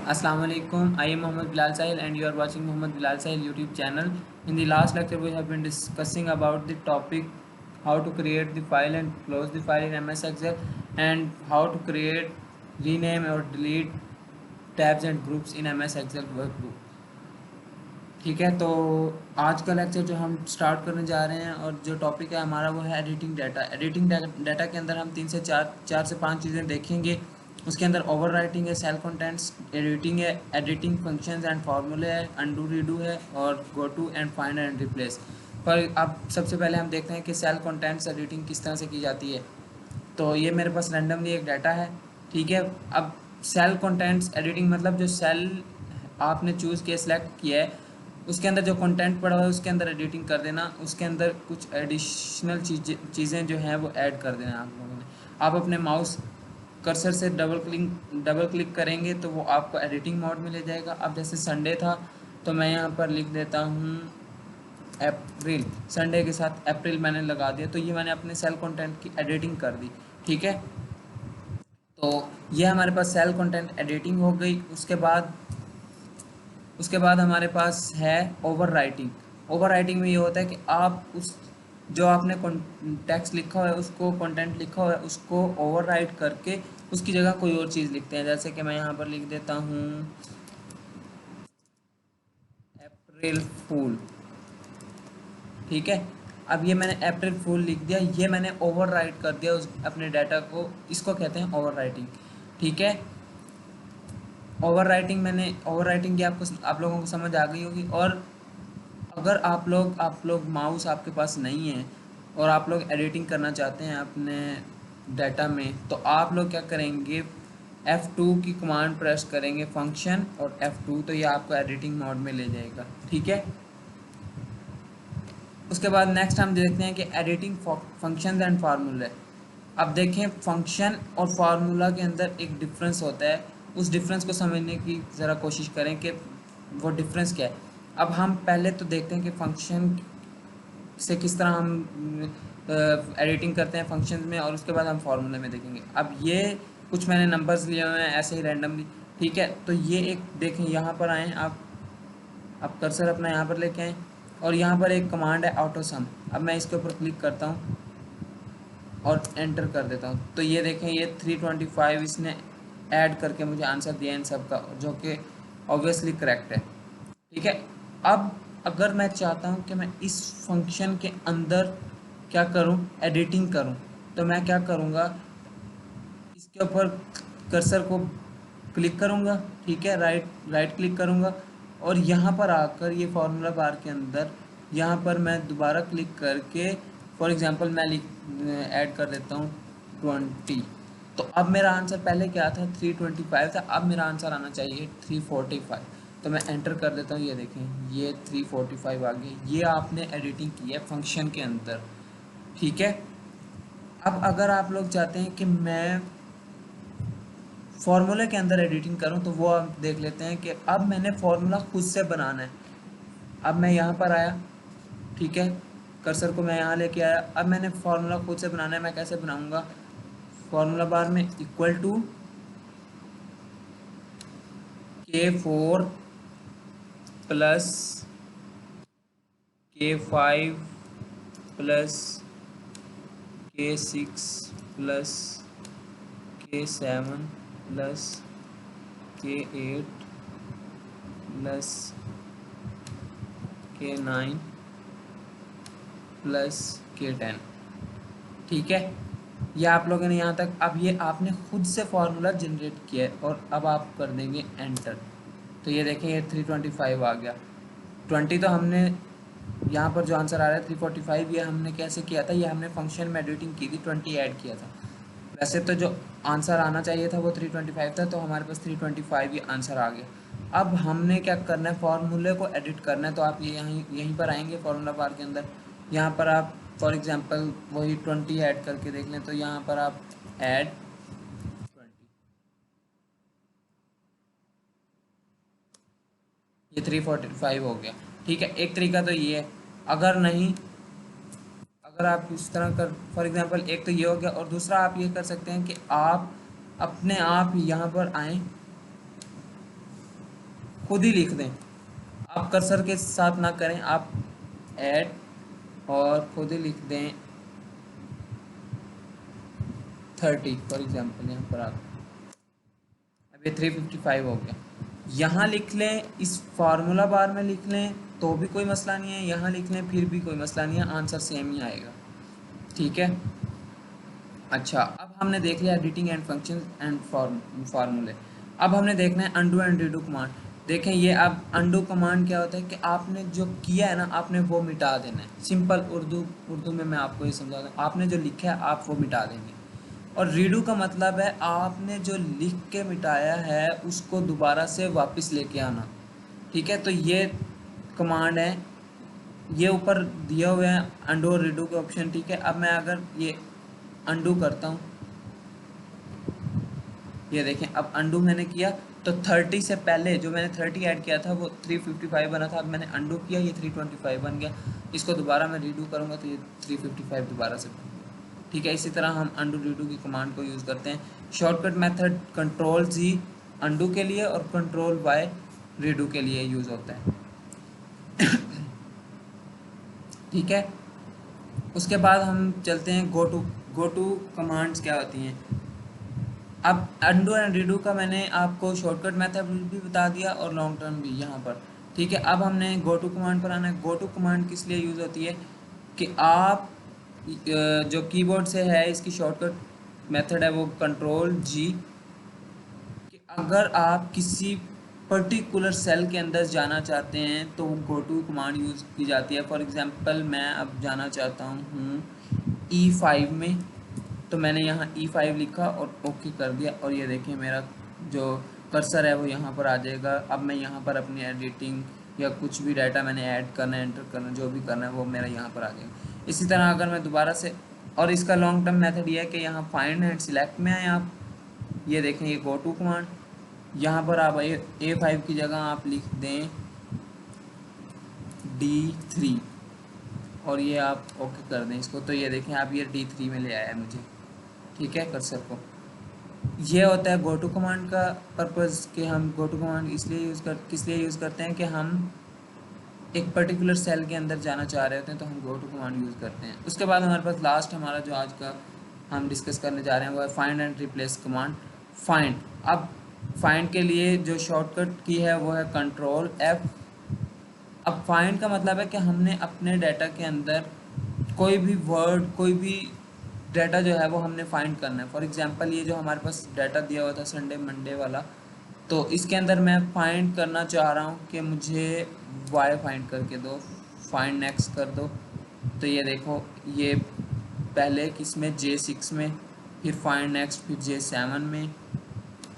Assalamu alaikum. I am Mohammad Bilal Sahil and you are watching Mohammad Bilal Sahil YouTube channel. In the last lecture we have been discussing about the topic how to create the file and close the file in MS Excel and how to create, rename or delete tabs and groups in MS Excel workbook. ठीक है, तो आज का lecture जो हम start करने जा रहे हैं और जो टॉपिक है हमारा वो है एडिटिंग डाटा। एडिटिंग डाटा के अंदर हम चार से पाँच चीज़ें देखेंगे। उसके अंदर ओवरराइटिंग है, सेल कंटेंट्स, एडिटिंग है, एडिटिंग फंक्शंस एंड फार्मूले है, अनडू रीडू है और go to and find and replace. पर अब सबसे पहले हम देखते हैं कि सेल कंटेंट्स एडिटिंग किस तरह से की जाती है। तो ये मेरे पास रैंडमली एक डाटा है, ठीक है। अब सेल कंटेंट्स एडिटिंग मतलब जो सेल आपने चूज़ किया, सेलेक्ट किया है, उसके अंदर जो कंटेंट पड़ा हुआ है उसके अंदर एडिटिंग कर देना, उसके अंदर कुछ एडिशनल चीज़ें जो हैं वो ऐड कर देना आप लोगों ने। आप अपने माउस कर्सर से डबल क्लिक करेंगे तो वो आपको एडिटिंग मोड में ले जाएगा। अब जैसे संडे था तो मैं यहाँ पर लिख देता हूँ अप्रैल, संडे के साथ अप्रैल मैंने लगा दिया, तो ये मैंने अपने सेल कंटेंट की एडिटिंग कर दी, ठीक है। तो ये हमारे पास सेल कंटेंट एडिटिंग हो गई। उसके बाद हमारे पास है ओवर राइटिंग। ओवर राइटिंग में ये होता है कि आप उस जो आपने टेक्स्ट लिखा हुआ है, उसको कंटेंट लिखा हुआ है, उसको ओवर राइट करके उसकी जगह कोई और चीज़ लिखते हैं। जैसे कि मैं यहाँ पर लिख देता हूँ अप्रैल फूल, ठीक है। अब ये मैंने अप्रैल फूल लिख दिया, ये मैंने ओवर राइट कर दिया उस अपने डाटा को, इसको कहते हैं ओवर राइटिंग, ठीक है। ओवर राइटिंग की आप लोगों को समझ आ गई होगी। और अगर आप लोग माउस आपके पास नहीं है और आप लोग एडिटिंग करना चाहते हैं अपने डाटा में, तो आप लोग क्या करेंगे, F2 की कमांड प्रेस करेंगे, फंक्शन और F2, तो ये आपको एडिटिंग मोड में ले जाएगा, ठीक है। उसके बाद नेक्स्ट हम देखते हैं कि एडिटिंग फंक्शंस एंड फार्मूले। अब देखें, फंक्शन और फार्मूला के अंदर एक डिफरेंस होता है, उस डिफरेंस को समझने की ज़रा कोशिश करें कि वो डिफरेंस क्या है। अब हम पहले तो देखते हैं कि फंक्शन से किस तरह हम एडिटिंग करते हैं फंक्शन में, और उसके बाद हम फार्मूले में देखेंगे। अब ये कुछ मैंने नंबर्स लिए हुए हैं ऐसे ही रैंडमली, ठीक है। तो ये एक देखें, यहाँ पर आएँ आप कर्सर अपना यहाँ पर लेके आएँ और यहाँ पर एक कमांड है ऑटो सम। अब मैं इसके ऊपर क्लिक करता हूँ और एंटर कर देता हूँ, तो ये देखें ये 325 इसने ऐड करके मुझे आंसर दिया इन सब का, जो कि ऑब्वियसली करेक्ट है, ठीक है। अब अगर मैं चाहता हूँ कि मैं इस फंक्शन के अंदर क्या करूँ, एडिटिंग करूँ, तो मैं क्या करूँगा, इसके ऊपर कर्सर को क्लिक करूँगा, ठीक है, राइट क्लिक करूँगा और यहाँ पर आकर ये फार्मूला बार के अंदर यहाँ पर मैं दोबारा क्लिक करके फॉर एग्जांपल मैं ऐड कर देता हूँ 20। तो अब मेरा आंसर पहले क्या था, 325 था, अब मेरा आंसर आना चाहिए 345। तो मैं एंटर कर देता हूँ, ये देखें ये 345 आ गया। ये आपने एडिटिंग की है फंक्शन के अंदर, ठीक है। अब अगर आप लोग चाहते हैं कि मैं फार्मूले के अंदर एडिटिंग करूं, तो वो आप देख लेते हैं कि अब मैंने फार्मूला खुद से बनाना है। अब मैं यहाँ पर आया, ठीक है, कर्सर को मैं यहाँ लेके आया। अब मैंने फार्मूला खुद से बनाना है। मैं कैसे बनाऊंगा, फार्मूला बार में equal to K4 plus K5 plus K6 plus K7 plus K8 plus K9 plus K10, ठीक है। ये आप लोगों ने यहाँ तक, अब ये आपने खुद से फार्मूला जनरेट किया है और अब आप कर देंगे एंटर। तो ये देखें ये 325 आ गया। 20 तो हमने यहाँ पर जो आंसर आ रहा है 345, ये हमने कैसे किया था, ये हमने फंक्शन में एडिटिंग की थी, 20 ऐड किया था। वैसे तो जो आंसर आना चाहिए था वो 325 था, तो हमारे पास 325 ये आंसर आ गया। अब हमने क्या करना है, फार्मूले को एडिट करना है। तो आप ये यहीं पर आएंगे फार्मूला बार के अंदर, यहाँ पर आप फॉर एग्जांपल वही 20 ऐड करके देख लें। तो यहाँ पर आप ऐड 20, ये 345 हो गया, ठीक है। एक तरीका तो ये है। अगर नहीं, अगर आप इस तरह कर फॉर एग्जांपल, एक तो ये हो गया, और दूसरा आप ये कर सकते हैं कि आप अपने आप यहाँ पर आएँ खुद ही लिख दें, आप कर्सर के साथ ना करें, आप ऐड और खुद ही लिख दें 30 फॉर एग्जाम्पल। यहाँ पर आप अब ये 355 हो गया। यहाँ लिख लें, इस फार्मूला बार में लिख लें तो भी कोई मसला नहीं है, यहाँ लिख लें फिर भी कोई मसला नहीं है, आंसर सेम ही आएगा। ठीक है। अच्छा, अब हमने देख लिया एडिटिंग एंड फंक्शन एंड फार्मूले। अब हमने देखना है अंडू एंड रीडू कमांड। देखें ये अब अंडू कमांड क्या होता है कि आपने जो किया है ना, आपने वो मिटा देना है। सिंपल उर्दू में मैं आपको ये समझा दूँ, आपने जो लिखा है आप वो मिटा देंगे। और रीडू का मतलब है आपने जो लिख के मिटाया है उसको दोबारा से वापस लेके आना। ठीक है, तो ये कमांड है, ये ऊपर दिया हुआ है अंडू और रीडू के ऑप्शन। ठीक है, अब मैं अगर ये अंडू करता हूँ, ये देखें अब अंडू मैंने किया तो 30 से पहले जो मैंने 30 ऐड किया था वो 355 बना था। अब मैंने अंडू किया, ये 325 बन गया। इसको दोबारा मैं रीडू करूँगा तो ये 355 दोबारा से बन गया। ठीक है, इसी तरह हम अंडू रीडू की कमांड को यूज़ करते हैं। शॉर्टकट मेथड कंट्रोल जी अंडू के लिए और कंट्रोल वाई रीडू के लिए यूज़ होता है। ठीक है, उसके बाद हम चलते हैं गो टू कमांड्स क्या होती हैं। अब अंडू एंड रीडू का मैंने आपको शॉर्टकट मेथड भी बता दिया और लॉन्ग टर्म भी यहाँ पर। ठीक है, अब हमने गो टू कमांड पर आना है। गो टू कमांड किस लिए यूज़ होती है कि आप जो कीबोर्ड से है इसकी शॉर्टकट मेथड है वो कंट्रोल जी, कि अगर आप किसी पर्टिकुलर सेल के अंदर जाना चाहते हैं तो गो टू कमांड यूज़ की जाती है। फॉर एग्जांपल मैं अब जाना चाहता हूँ E5 में, तो मैंने यहाँ E5 लिखा और ओके कर दिया और ये देखिए मेरा जो कर्सर है वो यहाँ पर आ जाएगा। अब मैं यहाँ पर अपनी एडिटिंग या कुछ भी डाटा मैंने ऐड करना है, एंटर करना, जो भी करना है वो मेरा यहाँ पर आ जाएगा। इसी तरह अगर मैं दोबारा से, और इसका लॉन्ग टर्म मेथड ये है कि यहाँ फाइंड एंड सिलेक्ट में आए आप, ये देखें ये गो टू कमांड, यहाँ पर आप A5 की जगह आप लिख दें D3 और ये आप ओके कर दें इसको, तो ये देखें आप ये D3 में ले आया मुझे। ठीक है, कर्सर को। ये होता है गो टू कमांड का पर्पज़ कि हम गो टू कमांड किस लिए यूज़ करते हैं कि हम एक पर्टिकुलर सेल के अंदर जाना चाह रहे होते हैं तो हम गो टू कमांड यूज़ करते हैं। उसके बाद हमारे पास लास्ट हमारा जो आज का हम डिस्कस करने जा रहे हैं वो है find and replace command. Find, अब फाइंड के लिए जो शॉर्टकट की है वो है कंट्रोल F। अब फाइंड का मतलब है कि हमने अपने डाटा के अंदर कोई भी वर्ड, कोई भी डाटा जो है वो हमने फाइंड करना है। फॉर एग्जांपल ये जो हमारे पास डाटा दिया हुआ था संडे मंडे वाला, तो इसके अंदर मैं फाइंड करना चाह रहा हूँ कि मुझे वाई फाइंड करके दो, फाइंड नेक्स्ट कर दो। तो ये देखो ये पहले किस में J6 में, फिर फाइंड नेक्स्ट, फिर J7 में,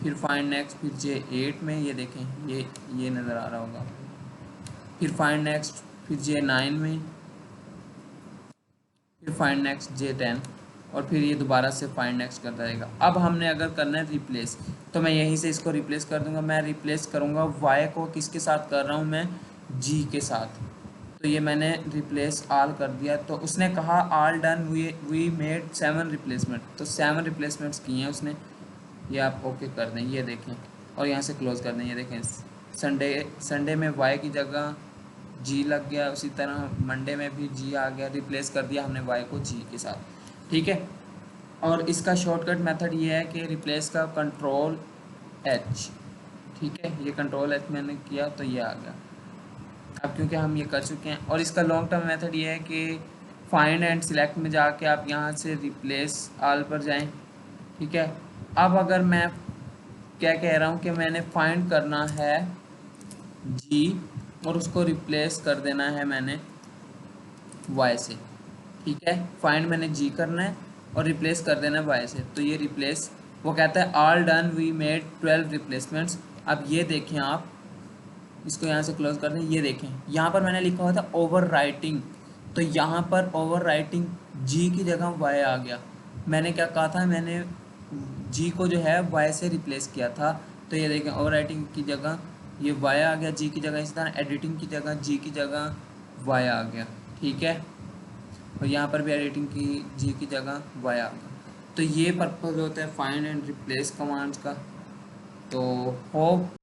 फिर फाइंड नेक्स्ट, फिर J8 में, ये देखें ये नज़र आ रहा होगा, फिर फाइंड नेक्स्ट, फिर J9 में, फिर फाइंड नेक्स्ट J10 और फिर ये दोबारा से फाइंड नेक्स्ट करता रहेगा। अब हमने अगर करना है रिप्लेस तो मैं यहीं से इसको रिप्लेस कर दूंगा। मैं रिप्लेस करूंगा वाई को, किसके साथ कर रहा हूँ मैं, जी के साथ। तो ये मैंने रिप्लेस आल कर दिया, तो उसने कहा आल डन, वी मेड 7 रिप्लेसमेंट, तो 7 रिप्लेसमेंट्स किए हैं उसने। ये आप ओके कर दें, ये देखें, और यहाँ से क्लोज कर दें। ये देखें संडे में वाई की जगह जी लग गया, उसी तरह मंडे में भी जी आ गया, रिप्लेस कर दिया हमने वाई को जी के साथ। ठीक है, और इसका शॉर्टकट मेथड ये है कि रिप्लेस का कंट्रोल H। ठीक है, ये कंट्रोल H मैंने किया तो ये आ गया। अब क्योंकि हम ये कर चुके हैं, और इसका लॉन्ग टर्म मेथड ये है कि फाइंड एंड सिलेक्ट में जाके आप यहाँ से रिप्लेस आल पर जाएं। ठीक है, अब अगर मैं क्या कह रहा हूँ कि मैंने फाइंड करना है जी और उसको रिप्लेस कर देना है मैंने वाई से। ठीक है, फाइंड मैंने जी करना है और रिप्लेस कर देना है वाई से, तो ये रिप्लेस, वो कहता है all done, we made 12 replacements. अब ये देखें आप, इसको यहाँ से क्लोज कर दें। ये देखें यहाँ पर मैंने लिखा हुआ था ओवर राइटिंग, तो यहाँ पर ओवर राइटिंग जी की जगह वाई आ गया। मैंने क्या कहा था, मैंने जी को जो है वाई से रिप्लेस किया था, तो ये देखें ओवर राइटिंग की जगह ये वाई आ गया जी की जगह, इसी तरह एडिटिंग की जगह जी की जगह वाई आ गया। ठीक है, और यहाँ पर भी एडिटिंग की जी की जगह वाई आ गया। तो ये पर्पज़ होता है फाइंड एंड रिप्लेस कमांड्स का। तो होप